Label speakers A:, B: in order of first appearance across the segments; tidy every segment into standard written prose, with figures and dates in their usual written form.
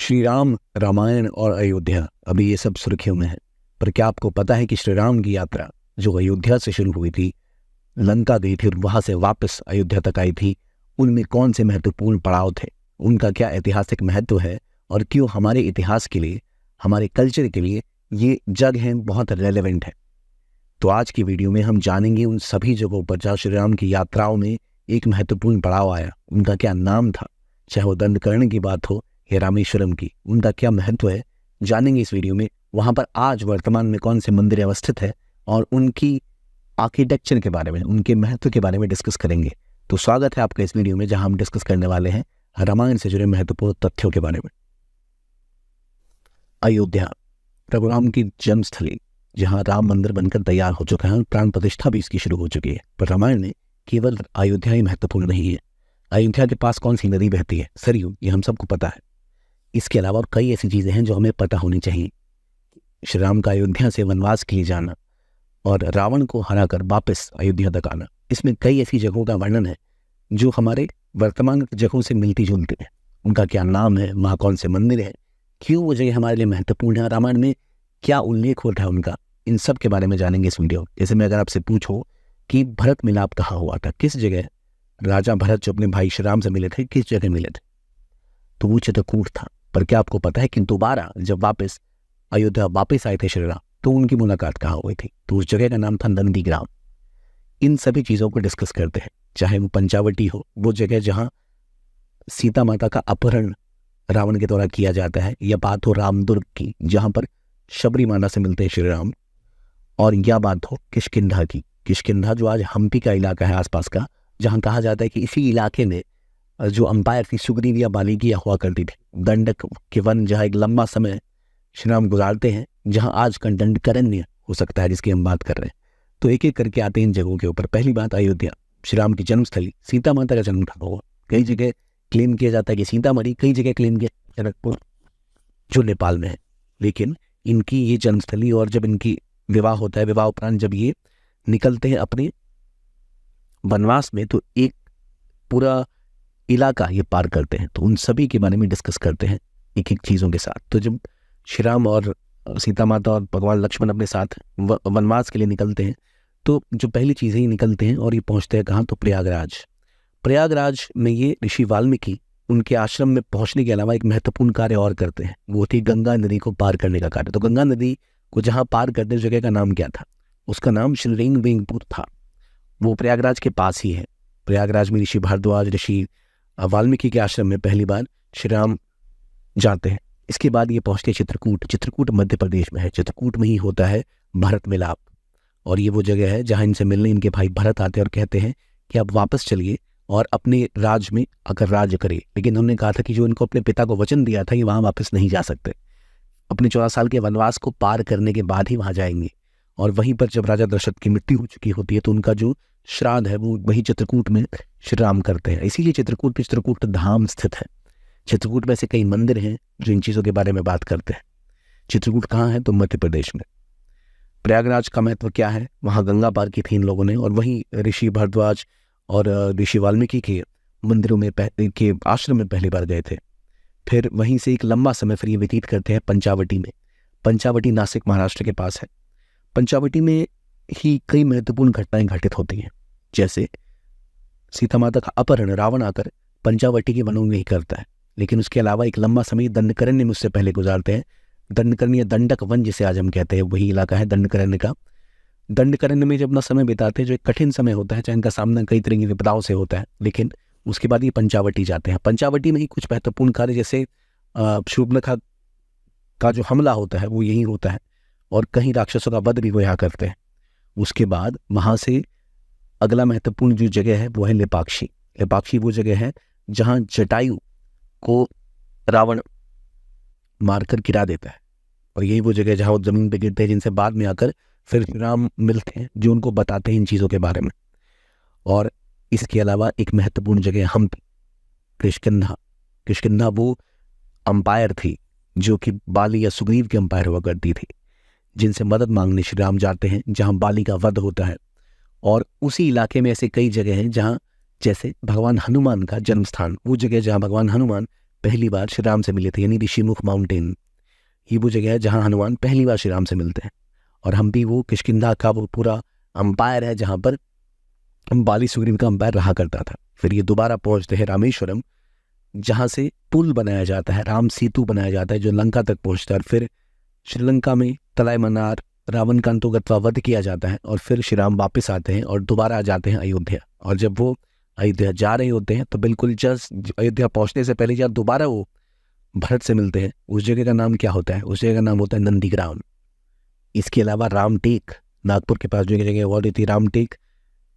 A: श्री राम, रामायण और अयोध्या, अभी ये सब सुर्खियों में है। पर क्या आपको पता है कि श्री राम की यात्रा जो अयोध्या से शुरू हुई थी, लंका गई थी और वहां से वापस अयोध्या तक आई थी, उनमें कौन से महत्वपूर्ण पड़ाव थे, उनका क्या ऐतिहासिक महत्व है और क्यों हमारे इतिहास के लिए, हमारे कल्चर के लिए ये जगह बहुत रेलेवेंट है। तो आज की वीडियो में हम जानेंगे उन सभी जगहों पर जहाँ श्री राम की यात्राओं में एक महत्वपूर्ण पड़ाव आया, उनका क्या नाम था, चाहे वो दंडकर्ण की बात हो या रामेश्वरम की, उनका क्या महत्व है, जानेंगे इस वीडियो में। वहाँ पर आज वर्तमान में कौन से मंदिर अवस्थित है और उनकी आर्किटेक्चर के बारे में, उनके महत्व के बारे में डिस्कस करेंगे। तो स्वागत है आपका इस वीडियो में, जहाँ हम डिस्कस करने वाले हैं रामायण से जुड़े महत्वपूर्ण तथ्यों के बारे में। अयोध्या, प्रभु राम की जन्मस्थली, जहाँ राम मंदिर बनकर तैयार हो चुका है और प्राण प्रतिष्ठा भी इसकी शुरू हो चुकी है। पर रामायण में केवल अयोध्या ही महत्वपूर्ण नहीं है। अयोध्या के पास कौन सी नदी बहती है? सरयू, ये हम सबको पता है। इसके अलावा और कई ऐसी चीजें हैं जो हमें पता होनी चाहिए। श्री राम का अयोध्या से वनवास के लिए जाना और रावण को हराकर वापस अयोध्या तक आना, इसमें कई ऐसी जगहों का वर्णन है जो हमारे वर्तमान जगहों से मिलती जुलती है। उनका क्या नाम है, वहाँ कौन से मंदिर है, क्यों वो जगह हमारे लिए महत्वपूर्ण है, रामायण में क्या उल्लेख होता है उनका, इन सब के बारे में जानेंगे इस वीडियो। जैसे मैं अगर आपसे पूछूं कि भरत मिलाप कहाँ हुआ था, किस जगह राजा भरत जो अपने भाई श्री राम से मिले थे, किस जगह मिले थे, तो वो चित्रकूट था। पर क्या आपको पता है कि दोबारा जब वापस अयोध्या वापस आए थे श्री राम, तो उनकी मुलाकात कहाँ हुई थी? तो उस जगह का नाम था नंदीग्राम। इन सभी चीजों को डिस्कस करते हैं, चाहे वो पंचावटी हो, वो जगह जहां सीता माता का अपहरण रावण के द्वारा किया जाता है, या बात हो रामदुर्ग की जहां पर शबरी माता से मिलते हैं श्री राम, और या बात हो किष्किंधा की। किष्किंधा जो आज हम्पी का इलाका है आसपास का, जहां कहा जाता है कि इसी इलाके में जो अंपायर थी सुग्रीव या बालीकी हुआ करती थी। दंडक के वन जहाँ एक लंबा समय श्री राम गुजारते हैं, जहां आज का दंडकारण्य हो सकता है जिसकी हम बात कर रहे हैं। तो एक एक करके आते हैं इन जगहों के ऊपर। पहली बात, अयोध्या, श्री राम की जन्मस्थली, सीता माता का जन्म था। कई जगह क्लेम किया जाता है कि सीतामढ़ी, कई जगह क्लेम किया जनकपुर जो नेपाल में है, लेकिन इनकी ये जन्मस्थली। और जब इनकी विवाह होता है, विवाह उपरांत जब ये निकलते हैं अपने वनवास में, तो एक पूरा इलाका ये पार करते हैं। तो उन सभी के बारे में डिस्कस करते हैं एक एक चीज़ों के साथ। तो जब श्री राम और सीता माता और भगवान लक्ष्मण अपने साथ वनवास के लिए निकलते हैं, तो जो पहली चीज़ें ही निकलते हैं और ये पहुंचते हैं कहाँ? तो प्रयागराज। प्रयागराज में ये ऋषि वाल्मीकि उनके आश्रम में पहुंचने के अलावा एक महत्वपूर्ण कार्य और करते हैं, वो थी गंगा नदी को पार करने का कार्य। तो गंगा नदी को जहाँ पार करते जगह का नाम क्या था? उसका नाम श्रीरंगवेंगपुर था। वो प्रयागराज के पास ही है। प्रयागराज में ऋषि भारद्वाज, ऋषि वाल्मीकि के आश्रम में पहली बार श्री राम जाते हैं। इसके बाद ये पहुंचते हैं चित्रकूट। चित्रकूट मध्य प्रदेश में है। चित्रकूट में ही होता है भरत मिलाप, और ये वो जगह है जहां इनसे मिलने इनके भाई भरत आते हैं और कहते हैं कि आप वापस चलिए और अपने राज में अगर राज करे। लेकिन उन्होंने कहा था कि जो इनको अपने पिता को वचन दिया था, ये वहां वापस नहीं जा सकते। अपने 14 साल के वनवास को पार करने के बाद ही वहां जाएंगे। और वहीं पर जब राजा दशरथ की मृत्यु हो चुकी होती है, तो उनका जो श्राद्ध है वो वही चित्रकूट में श्री राम करते हैं। इसीलिए चित्रकूट धाम स्थित है। चित्रकूट में से कई मंदिर हैं जो इन चीज़ों के बारे में बात करते हैं। चित्रकूट कहाँ है? तो मध्य प्रदेश में। प्रयागराज का महत्व क्या है? वहाँ गंगा पार की थी इन लोगों ने, और वहीं ऋषि भारद्वाज और ऋषि वाल्मीकि के मंदिरों में के आश्रम में पहली बार गए थे। फिर वहीं से एक लंबा समय फिर ये व्यतीत करते हैं पंचावटी में। पंचावटी नासिक महाराष्ट्र के पास है। पंचावटी में ही कई महत्वपूर्ण घटनाएं घटित होती हैं, जैसे सीता माता का अपहरण रावण आकर पंचावटी के वनों में ही करता है। लेकिन उसके अलावा एक लंबा समय दंडकारण्य में उससे पहले गुजारते हैं। दंडकारण्य या दंडक वन जिसे आज हम कहते हैं, वही इलाका है दंडकारण्य का। दंडकारण्य में जब अपना समय बिताते हैं, जो एक कठिन समय होता है, चाहे इनका सामना कई तरह की विपदाओं से होता है, लेकिन उसके बाद ये पंचावटी जाते हैं। पंचावटी में ही कुछ महत्वपूर्ण कार्य, जैसे शूर्पणखा का जो हमला होता है वो यही होता है, और कहीं राक्षसों का वध भी वो यहाँ करते हैं। उसके बाद वहाँ से अगला महत्वपूर्ण जो जगह है वो है लेपाक्षी। लेपाक्षी वो जगह है जहाँ जटायु को रावण मारकर गिरा देता है, और यही वो जगह जहाँ वो जमीन पे गिरते हैं, जिनसे बाद में आकर फिर राम मिलते हैं, जो उनको बताते हैं इन चीज़ों के बारे में। और इसके अलावा एक महत्वपूर्ण जगह हम्पी, किष्किंधा। किष्किंधा वो अंपायर थी जो कि बाली या सुग्रीव के अंपायर हुआ करती थी, जिनसे मदद मांगने श्री राम जाते हैं, जहाँ बाली का वध होता है। और उसी इलाके में ऐसे कई जगह हैं जहाँ, जैसे भगवान हनुमान का जन्म स्थान, वो जगह जहाँ भगवान हनुमान पहली बार श्री राम से मिले थे, यानी ऋषिमुख माउंटेन। ये वो जगह है जहाँ हनुमान पहली बार श्री राम से मिलते हैं। और हम्पी वो किष्किंधा का वो पूरा अंपायर है जहाँ पर बाली सुग्रीव का अंपायर रहा करता था। फिर ये दोबारा पहुँचते हैं रामेश्वरम, जहाँ से पुल बनाया जाता है, राम सेतु बनाया जाता है जो लंका तक पहुँचता है। और फिर श्रीलंका में तलाई मन्नार रावण का अंतोगत्वा वध किया जाता है। और फिर श्री राम वापस आते हैं और दोबारा आ जाते हैं अयोध्या। और जब वो अयोध्या जा रहे होते हैं तो बिल्कुल जस्ट अयोध्या पहुंचने से पहले जब दोबारा वो भरत से मिलते हैं, उस जगह का नाम क्या होता है? उस जगह का नाम होता है नंदीग्राम। इसके अलावा रामटेक, नागपुर के पास जो जगह वो थी रामटेक,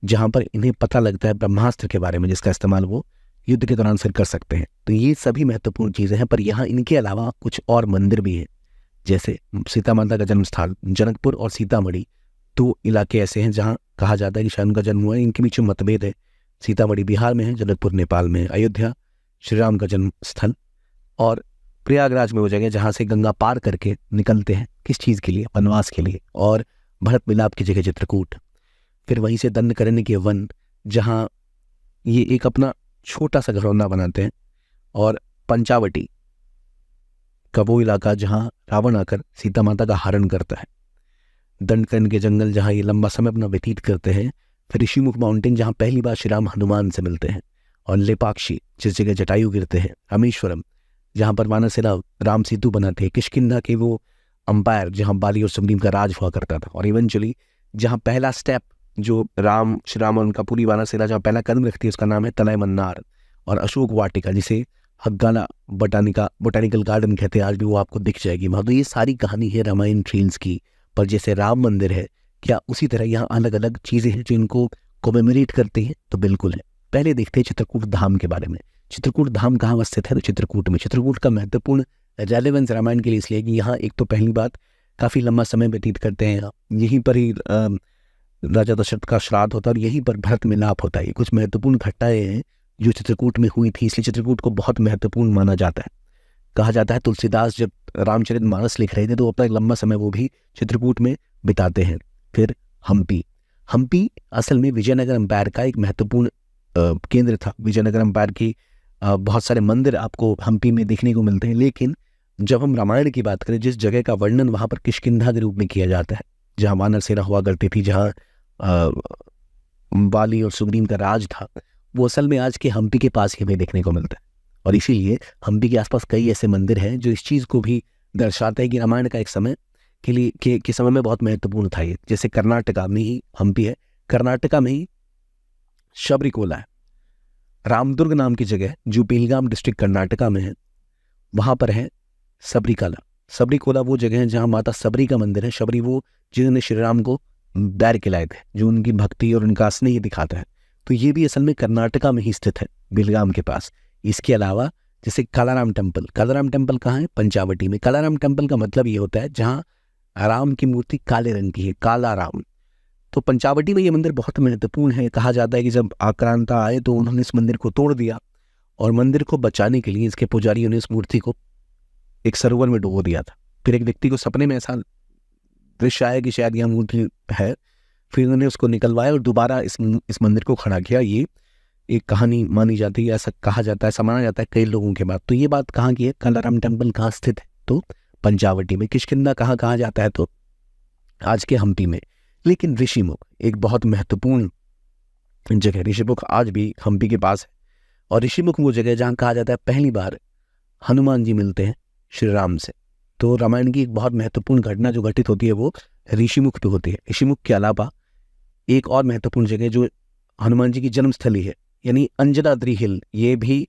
A: जहाँ पर इन्हें पता लगता है ब्रह्मास्त्र के बारे में, जिसका इस्तेमाल वो युद्ध के दौरान फिर कर सकते हैं। तो ये सभी महत्वपूर्ण चीज़ें हैं। पर यहाँ इनके अलावा कुछ और मंदिर भी हैं, जैसे सीता माता का जन्म स्थान जनकपुर और सीतामढ़ी, दो इलाके ऐसे हैं जहाँ कहा जाता है कि शायद उनका जन्म हुआ है। इनके बीच में मतभेद है। सीतामढ़ी बिहार में है, जनकपुर नेपाल में है। अयोध्या श्री राम का जन्म स्थल, और प्रयागराज में वो जगह जहाँ से गंगा पार करके निकलते हैं, किस चीज़ के लिए? वनवास के लिए। और भरत मिलाप की जगह चित्रकूट। फिर वहीं से दंडकारण्य के वन, जहाँ ये एक अपना छोटा सा घरौंदा बनाते हैं। और पंचावटी का वो इलाका जहाँ रावण आकर सीता माता का हरण करता है। दंडकारण्य के जंगल जहाँ ये लंबा समय अपना व्यतीत करते हैं। फिर ऋषिमुख माउंटेन जहाँ पहली बार श्री राम हनुमान से मिलते हैं। और लेपाक्षी जिस जगह जटायु गिरते हैं। रामेश्वरम जहाँ पर वानरसेना राम सेतु बनाते हैं। किष्किंधा के वो अंपायर जहाँ बाली और सुग्रीव का राज हुआ करता था। और इवेंचुअली जहाँ पहला स्टेप जो श्री राम और उनका पूरी वानरसेना जहाँ पहला कदम रखती है, उसका नाम है तलाई मन्नार। और अशोक वाटिका, जिसे हग्गाना बोटानिकल गार्डन कहते हैं, आज भी वो आपको दिख जाएगी वहाँ। तो ये सारी कहानी है रामायण ट्रेल्स की। पर जैसे राम मंदिर है, क्या उसी तरह यहाँ अलग अलग चीज़ें हैं जो इनको कोमेमोरेट करती हैं? तो बिल्कुल है। पहले देखते हैं चित्रकूट धाम के बारे में। चित्रकूट धाम कहाँ स्थित है? तो चित्रकूट में। चित्रकूट का महत्वपूर्ण रेलेवेंस रामायण के लिए इसलिए कि यहाँ एक तो पहली बात काफ़ी लंबा समय व्यतीत करते हैं यहाँ, यहीं पर ही राजा दशरथ का श्राद्ध होता है और यहीं पर भरत मिलाप होता है। ये कुछ महत्वपूर्ण घटनाएं हैं जो चित्रकूट में हुई थी, इसलिए चित्रकूट को बहुत महत्वपूर्ण माना जाता है। कहा जाता है तुलसीदास जब रामचरितमानस लिख रहे थे तो अपना एक लंबा समय वो भी चित्रकूट में बिताते हैं। फिर हम्पी असल में विजयनगर एम्पायर का एक महत्वपूर्ण केंद्र था। विजयनगर एम्पायर की बहुत सारे मंदिर आपको हम्पी में देखने को मिलते हैं। लेकिन जब हम रामायण की बात करें, जिस जगह का वर्णन वहाँ पर किष्किंधा के रूप में किया जाता है, जहाँ वानर सेना हुआ करती थी, जहाँ बाली और सुग्रीव का राज था, वो असल में आज के हम्पी के पास ही हमें देखने को मिलता है। और इसीलिए हम्पी के आसपास कई ऐसे मंदिर हैं जो इस चीज़ को भी दर्शाते हैं कि रामायण का एक समय के लिए के समय में बहुत महत्वपूर्ण था ये। जैसे कर्नाटका में ही हम्पी है, कर्नाटका में ही शबरीकोला है, रामदुर्ग नाम की जगह जो बेलगाम डिस्ट्रिक्ट कर्नाटका में है, वहाँ पर है सबरीकोला वो जगह है जहाँ माता सबरी का मंदिर है। शबरी वो जिन्होंने श्री राम को बैर खिलाए थे, जो उनकी भक्ति और उनका स्नेह दिखाता है। तो ये भी असल में कर्नाटका में ही स्थित है, बेलगाम के पास। इसके अलावा जैसे कालाराम टेम्पल कहाँ है? पंचावटी में। कालाराम टेम्पल का मतलब ये होता है जहाँ राम की मूर्ति काले रंग की है, काला राम। तो पंचावटी में ये मंदिर बहुत महत्वपूर्ण है। कहा जाता है कि जब आक्रांता आए तो उन्होंने इस मंदिर को तोड़ दिया और मंदिर को बचाने के लिए इसके पुजारियों ने इस मूर्ति को एक सरोवर में डुबो दिया था। फिर एक व्यक्ति को सपने में ऐसा दृश्य आया कि शायद यह मूर्ति है, फिर उन्होंने उसको निकलवाया और दोबारा इस मंदिर को खड़ा किया। ये एक कहानी मानी जाती है, ऐसा कहा जाता है, ऐसा माना जाता है कई लोगों के बाद। तो ये बात कहाँ की है? कालाराम टेम्पल कहाँ स्थित है? तो पंचावटी में। किष्किंधा कहाँ जाता है? तो आज के हम्पी में। लेकिन ऋषिमुख एक बहुत महत्वपूर्ण जगह, ऋषिमुख आज भी हम्पी के पास है। और ऋषिमुख वो जगह जहाँ कहा जाता है पहली बार हनुमान जी मिलते हैं श्री राम से। तो रामायण की एक बहुत महत्वपूर्ण घटना जो घटित होती है वो ऋषिमुख पे होती है। ऋषिमुख के अलावा एक और महत्वपूर्ण जगह जो हनुमान जी की जन्मस्थली है, यानी अंजनाद्री हिल, ये भी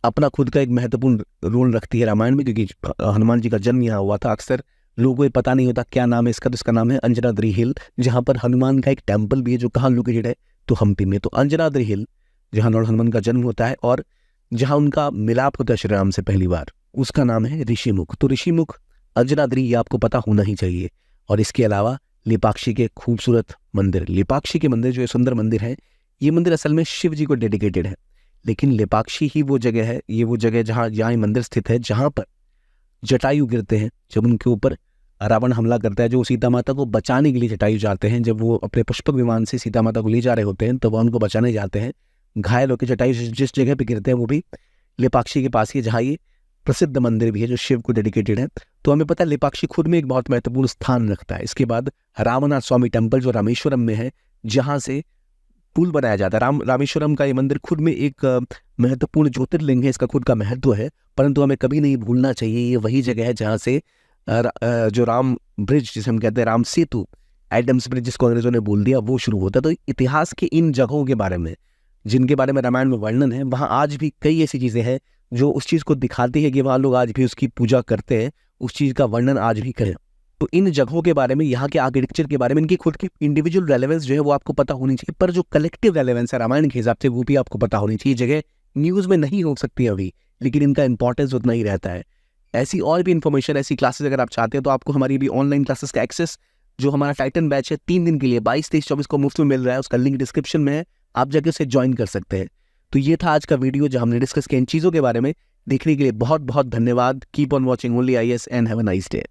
A: अपना खुद का एक महत्वपूर्ण रोल रखती है रामायण में, क्योंकि हनुमान जी का जन्म यहाँ हुआ था। अक्सर लोगों को पता नहीं होता क्या नाम है इसका, तो इसका नाम है अंजनाद्री हिल, जहाँ पर हनुमान का एक टेम्पल भी है जो कहाँ लोकेटेड है? तो हम्पी में। तो अंजनाद्री हिल जहाँ लॉर्ड हनुमान का जन्म होता है और जहाँ उनका मिलाप होता है श्री राम से पहली बार, उसका नाम है ऋषिमुख। तो ऋषिमुख, अंजनाद्री, ये आपको पता होना ही चाहिए। और इसके अलावा लेपाक्षी के खूबसूरत मंदिर, लेपाक्षी के मंदिर जो सुंदर मंदिर है, ये मंदिर असल में शिव जी को डेडिकेटेड है। लेकिन लेपाक्षी ही वो जगह है, ये वो जगह जहाँ ये मंदिर स्थित है जहाँ पर जटायु गिरते हैं जब उनके ऊपर रावण हमला करता है। जो सीता माता को बचाने के लिए जटायु जाते हैं, जब वो अपने पुष्पक विमान से सीता माता को ले जा रहे होते हैं तो वह उनको बचाने जाते हैं। घायल होकर जटायु जिस जगह पे गिरते हैं वो भी लेपाक्षी के पास ही है, जहाँ ये प्रसिद्ध मंदिर भी है जो शिव को डेडिकेटेड है। तो हमें पता है लेपाक्षी खुद में एक बहुत महत्वपूर्ण स्थान रखता है। इसके बाद रामनाथ स्वामी टेम्पल जो रामेश्वरम में है, जहाँ से पुल बनाया जाता है। रामेश्वरम का ये मंदिर खुद में एक महत्वपूर्ण ज्योतिर्लिंग है, इसका खुद का महत्व है, परंतु हमें कभी नहीं भूलना चाहिए ये वही जगह है जहाँ से जो राम ब्रिज जिसे हम कहते हैं राम सेतु, एडम्स ब्रिज जिसको अंग्रेजों ने बोल दिया, वो शुरू होता है। तो इतिहास के इन जगहों के बारे में जिनके बारे में रामायण में वर्णन है, वहाँ आज भी कई ऐसी चीज़ें हैं जो उस चीज़ को दिखाती है कि वहाँ लोग आज भी उसकी पूजा करते हैं, उस चीज़ का वर्णन आज भी करें। तो इन जगहों के बारे में, यहाँ के आर्किटेक्चर के बारे में, इनकी खुद की इंडिविजुअल रेलेवेंस जो है वो आपको पता होनी चाहिए, पर जो कलेक्टिव रेलेवेंस है रामायण के हिसाब से वो भी आपको पता होनी चाहिए। जगह न्यूज़ में नहीं हो सकती अभी, लेकिन इनका इंपॉर्टेंस उतना ही रहता है। ऐसी और भी इन्फॉर्मेशन, ऐसी क्लासेस अगर आप चाहते हैं तो आपको हमारी भी ऑनलाइन क्लासेस का एक्सेस, जो हमारा टाइटन बैच है 3 दिन के लिए 22, 23, 24 को मुफ्त में मिल रहा है, उसका लिंक डिस्क्रिप्शन में है, आप जाके उसे ज्वाइन कर सकते हैं। तो ये था आज का वीडियो जहां हमने डिस्कस किया इन चीज़ों के बारे में। देखने के लिए बहुत बहुत धन्यवाद। Keep on watching only IAS and have a nice day.